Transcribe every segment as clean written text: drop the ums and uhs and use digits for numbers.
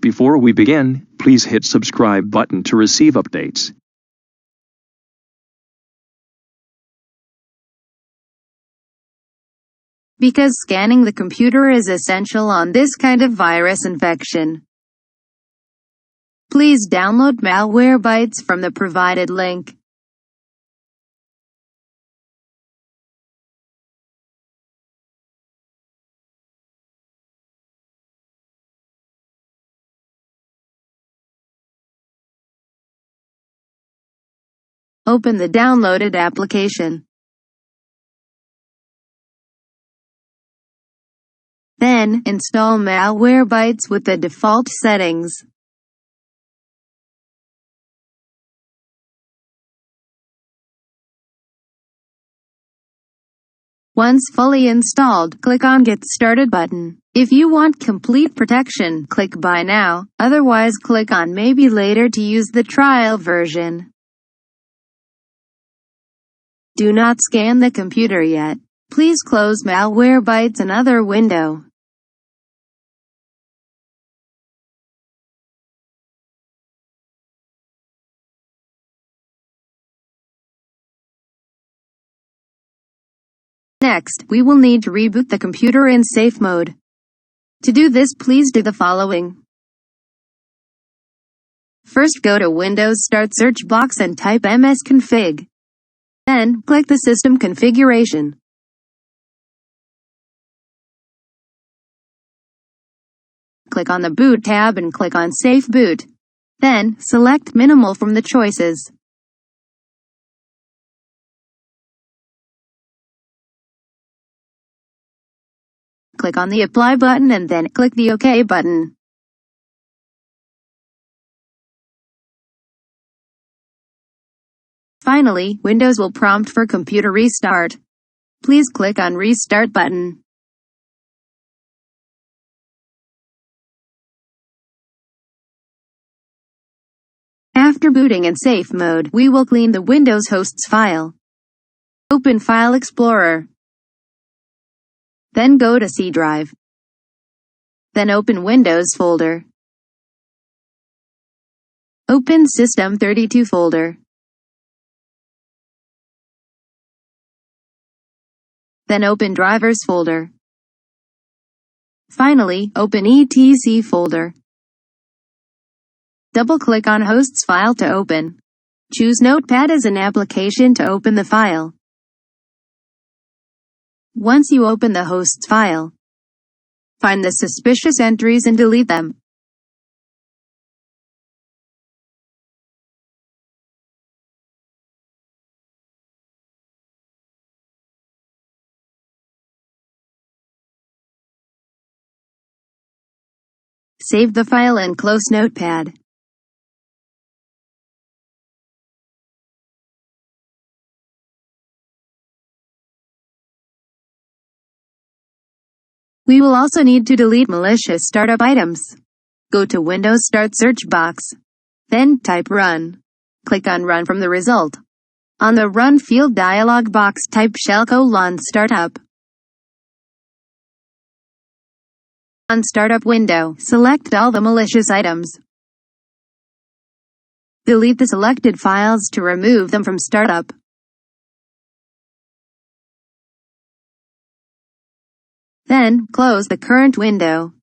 Before we begin, please hit subscribe button to receive updates. Because scanning the computer is essential on this kind of virus infection. Please download Malwarebytes from the provided link. Open the downloaded application. Then, install Malwarebytes with the default settings. Once fully installed, click on Get Started button. If you want complete protection, click Buy Now, otherwise click on Maybe Later to use the trial version. Do not scan the computer yet. Please close Malwarebytes another window. Next, we will need to reboot the computer in safe mode. To do this, please do the following. First, go to Windows Start search box and type msconfig. Then, click the System Configuration. Click on the Boot tab and click on Safe Boot. Then, select Minimal from the choices. Click on the Apply button and then click the OK button. Finally, Windows will prompt for computer restart. Please click on Restart button. After booting in safe mode, we will clean the Windows hosts file. Open File Explorer. Then go to C drive. Then open Windows folder. Open System32 folder. Then open Drivers folder. Finally, open etc folder. Double-click on Hosts file to open. Choose Notepad as an application to open the file. Once you open the hosts file, find the suspicious entries and delete them. Save the file and close Notepad. We will also need to delete malicious startup items. Go to Windows Start search box. Then type Run. Click on Run from the result. On the Run field dialog box, type shell:startup. On Startup window, select all the malicious items. Delete the selected files to remove them from startup. Then, close the current window.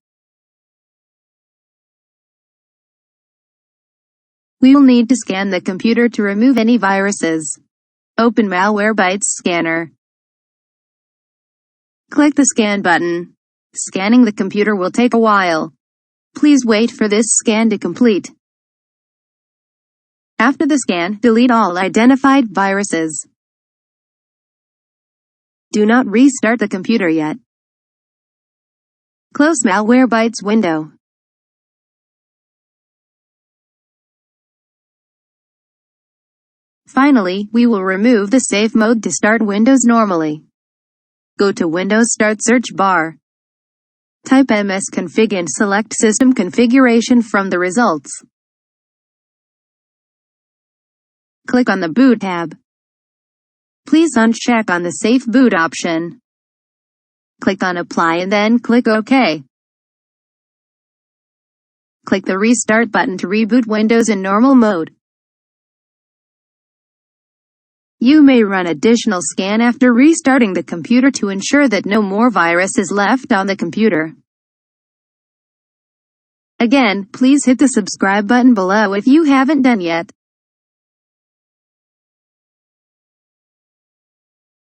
We will need to scan the computer to remove any viruses. Open Malwarebytes scanner. Click the Scan button. Scanning the computer will take a while. Please wait for this scan to complete. After the scan, delete all identified viruses. Do not restart the computer yet. Close Malwarebytes window. Finally, we will remove the safe mode to start Windows normally. Go to Windows Start search bar. Type msconfig and select System Configuration from the results. Click on the Boot tab. Please uncheck on the Safe Boot option. Click on Apply and then click OK. Click the Restart button to reboot Windows in normal mode. You may run additional scan after restarting the computer to ensure that no more virus is left on the computer. Again, please hit the subscribe button below if you haven't done yet.